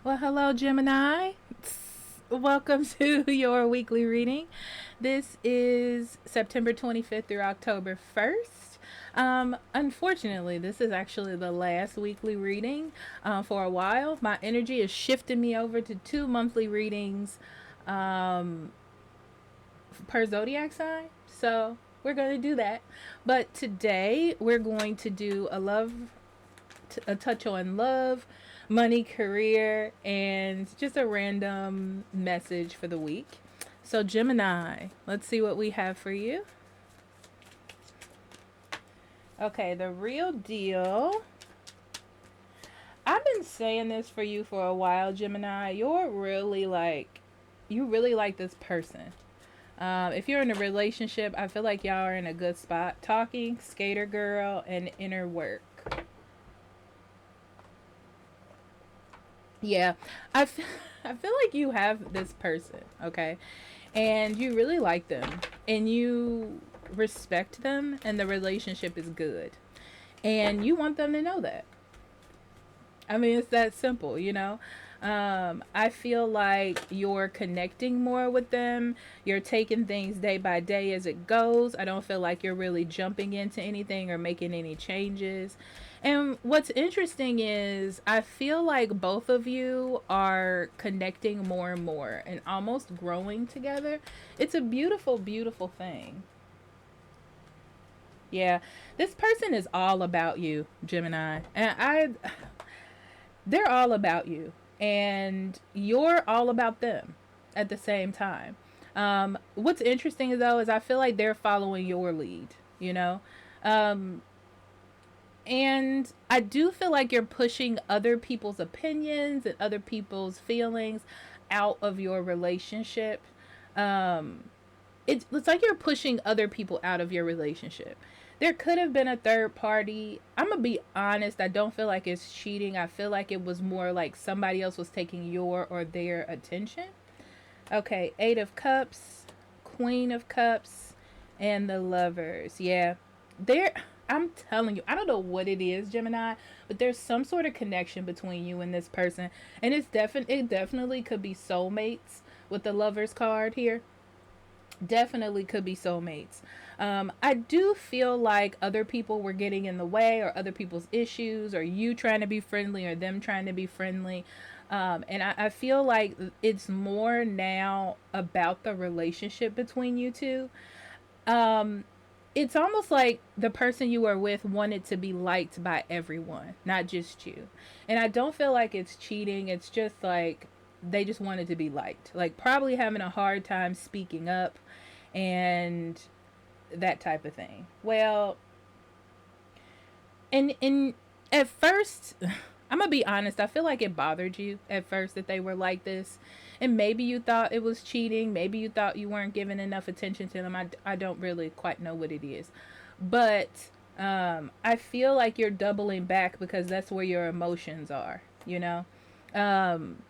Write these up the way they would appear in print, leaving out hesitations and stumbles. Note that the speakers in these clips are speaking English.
Well, hello, Gemini. Welcome to your weekly reading. This is September 25th through October 1st. Unfortunately, this is actually the last weekly reading for a while. My energy is shifting me over to two monthly readings um, per zodiac sign. So we're going to do that. But today we're going to do a touch on love, money, career, and just a random message for the week. So, Gemini, let's see what we have for you. Okay, the real deal. I've been saying this for you for a while, Gemini. You really like this person. If you're in a relationship, I feel like y'all are in a good spot. Talking, skater girl, and inner work. Yeah, I feel, I feel like you have this person, okay? And you really like them and you respect them and the relationship is good. And you want them to know that. I mean, it's that simple, you know? I feel like you're connecting more with them. You're taking things day by day as it goes. I don't feel like you're really jumping into anything or making any changes. And what's interesting is I feel like both of you are connecting more and more and almost growing together. It's a beautiful, beautiful thing. Yeah, this person is all about you, Gemini. They're all about you and you're all about them at the same time. What's interesting though is I feel like they're following your lead, you know? Um, and I do feel like you're pushing other people's opinions and other people's feelings out of your relationship. Um, it's like you're pushing other people out of your relationship. There could have been a third party. I'm gonna be honest, I don't feel like it's cheating. I feel like it was more like somebody else was taking your or their attention. Okay, 8 of Cups, Queen of Cups, and the Lovers. Yeah, there. I'm telling you, I don't know what it is, Gemini, but there's some sort of connection between you and this person, and it definitely could be soulmates with the Lovers card here. Definitely could be soulmates. I do feel like other people were getting in the way, or other people's issues, or you trying to be friendly, or them trying to be friendly. And I feel like it's more now about the relationship between you two. Um, it's almost like the person you are with wanted to be liked by everyone, not just you. And I don't feel like it's cheating. It's just like they just wanted to be liked. Like probably having a hard time speaking up and that type of thing. Well, and at first, I'm gonna be honest. I feel like it bothered you at first that they were like this, and maybe you thought it was cheating. Maybe you thought you weren't giving enough attention to them. I don't really quite know what it is, but I feel like you're doubling back because that's where your emotions are. You know, um,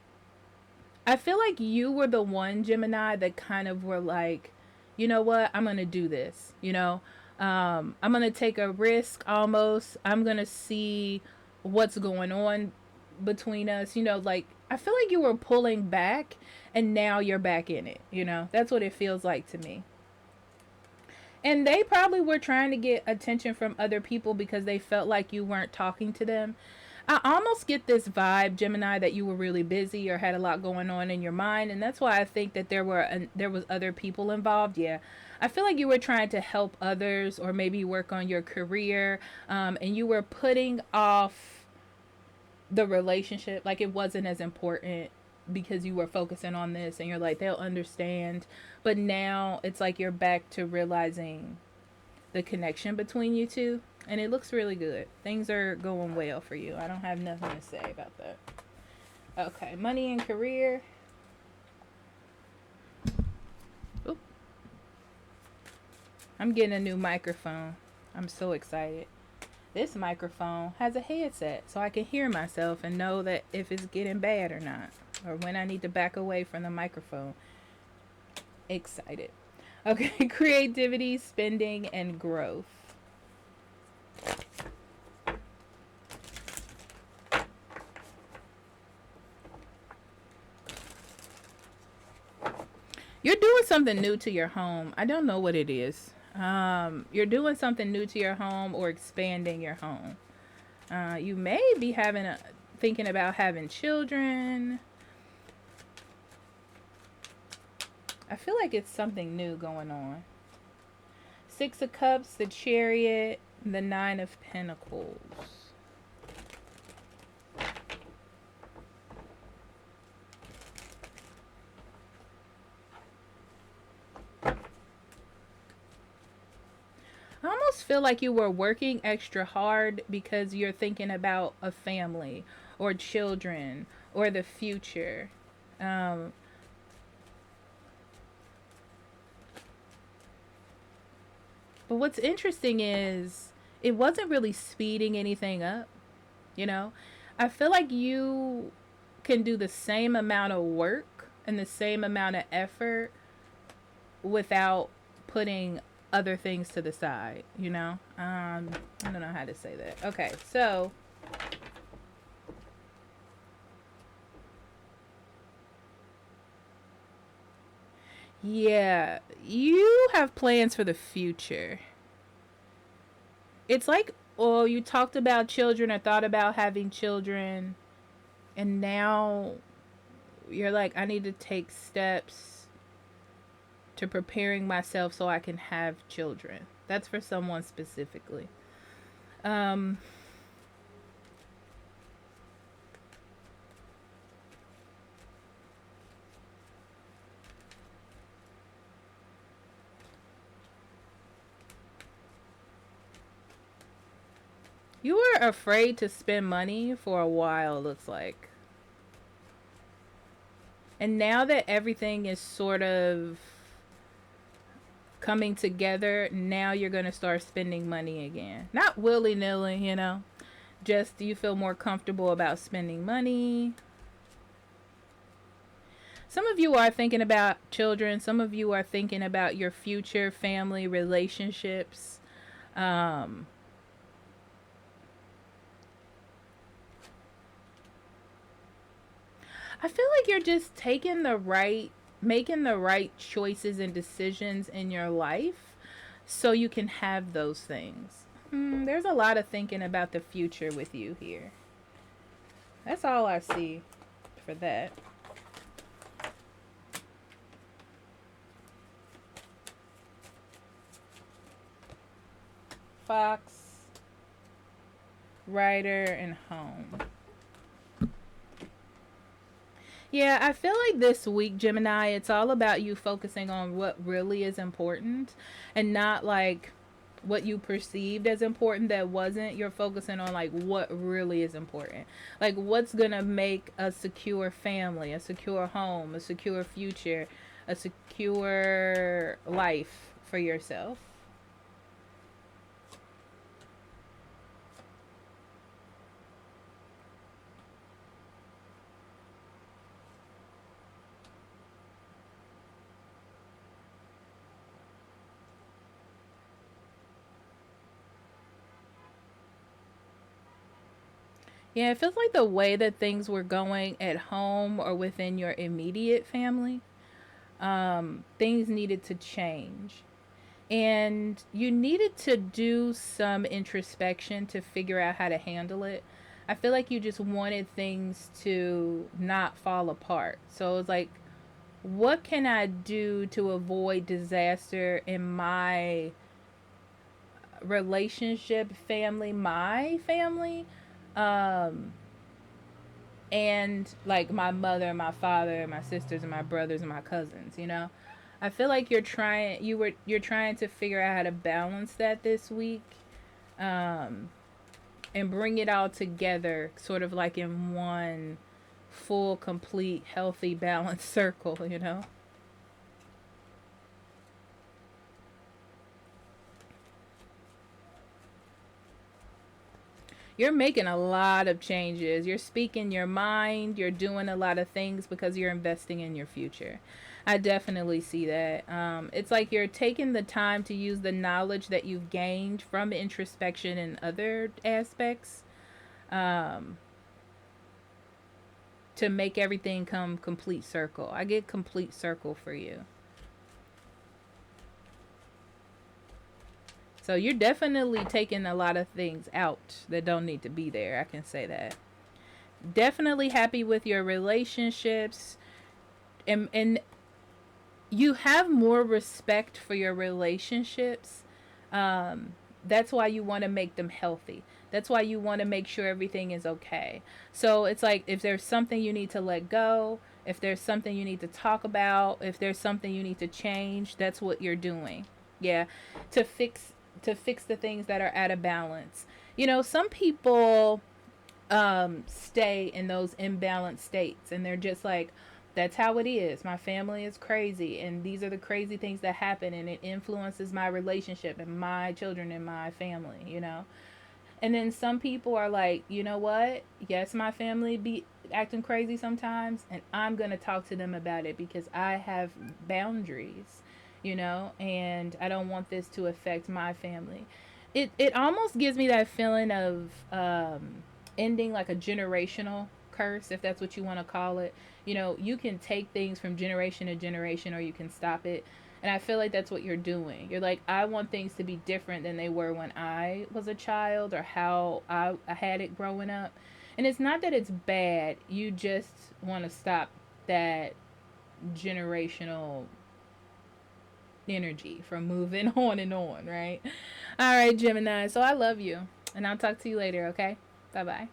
I feel like you were the one, Gemini, that kind of were like, you know what, I'm gonna do this. I'm gonna take a risk almost. I'm gonna see what's going on between us. Like I feel like you were pulling back and now you're back in it. That's what it feels like to me. And they probably were trying to get attention from other people because they felt like you weren't talking to them. I almost get this vibe, Gemini, that you were really busy or had a lot going on in your mind, and that's why I think that there was other people involved. Yeah, I feel like you were trying to help others, or maybe work on your career, and you were putting off the relationship, like it wasn't as important because you were focusing on this, and you're like they'll understand. But now it's like you're back to realizing the connection between you two, and it looks really good. Things are going well for you. I don't have nothing to say about that. Okay, money and career. Oop, I'm getting a new microphone. I'm so excited. This microphone has a headset, so I can hear myself and know that if it's getting bad or not, or when I need to back away from the microphone. Excited. Okay, creativity, spending, and growth. You're doing something new to your home. I don't know what it is. You're doing something new to your home or expanding your home. You may be thinking about having children. I feel like it's something new going on. Six of Cups, the Chariot, the Nine of Pentacles. I almost feel like you were working extra hard because you're thinking about a family or children or the future. Um, but what's interesting is it wasn't really speeding anything up, you know? I feel like you can do the same amount of work and the same amount of effort without putting other things to the side, you know? I don't know how to say that. Okay, so yeah, you have plans for the future. It's like, oh, you talked about children or thought about having children, and now you're like, I need to take steps to preparing myself so I can have children. That's for someone specifically. Um, you were afraid to spend money for a while, it looks like. And now that everything is sort of coming together, now you're going to start spending money again. Not willy nilly, you know, just you feel more comfortable about spending money. Some of you are thinking about children, some of you are thinking about your future family relationships. Um, I feel like you're just making the right choices and decisions in your life so you can have those things. There's a lot of thinking about the future with you here. That's all I see for that. Fox, Rider, and Home. Yeah, I feel like this week, Gemini, it's all about you focusing on what really is important and not like what you perceived as important that wasn't. You're focusing on like what really is important. Like what's going to make a secure family, a secure home, a secure future, a secure life for yourself. Yeah, it feels like the way that things were going at home or within your immediate family, things needed to change. And you needed to do some introspection to figure out how to handle it. I feel like you just wanted things to not fall apart. So it was like, what can I do to avoid disaster in my relationship, family, my family? Um, and like my mother, my father, my sisters, and my brothers and my cousins, you know? I feel like you're trying to figure out how to balance that this week, um, and bring it all together, sort of like in one full, complete, healthy, balanced circle. You know, you're making a lot of changes. You're speaking your mind. You're doing a lot of things because you're investing in your future. I definitely see that. It's like you're taking the time to use the knowledge that you've gained from introspection and other aspects, um, to make everything come complete circle. I get complete circle for you. So you're definitely taking a lot of things out that don't need to be there. I can say that. Definitely happy with your relationships, and you have more respect for your relationships. That's why you want to make them healthy. That's why you want to make sure everything is okay. So it's like if there's something you need to let go, if there's something you need to talk about, if there's something you need to change, that's what you're doing. Yeah, to fix the things that are out of balance. Some people stay in those imbalanced states, and they're just like, that's how it is. My family is crazy, and these are the crazy things that happen, and it influences my relationship and my children and my family. And then some people are like, you know what? Yes, my family be acting crazy sometimes, and I'm going to talk to them about it because I have boundaries, and I don't want this to affect my family. It almost gives me that feeling of ending like a generational curse, if that's what you want to call it. You can take things from generation to generation, or you can stop it. And I feel like that's what you're doing. You're like, I want things to be different than they were when I was a child, or how I had it growing up. And it's not that it's bad. You just want to stop that generational energy from moving on and on, right? All right, Gemini. So I love you. And I'll talk to you later, okay? Bye bye.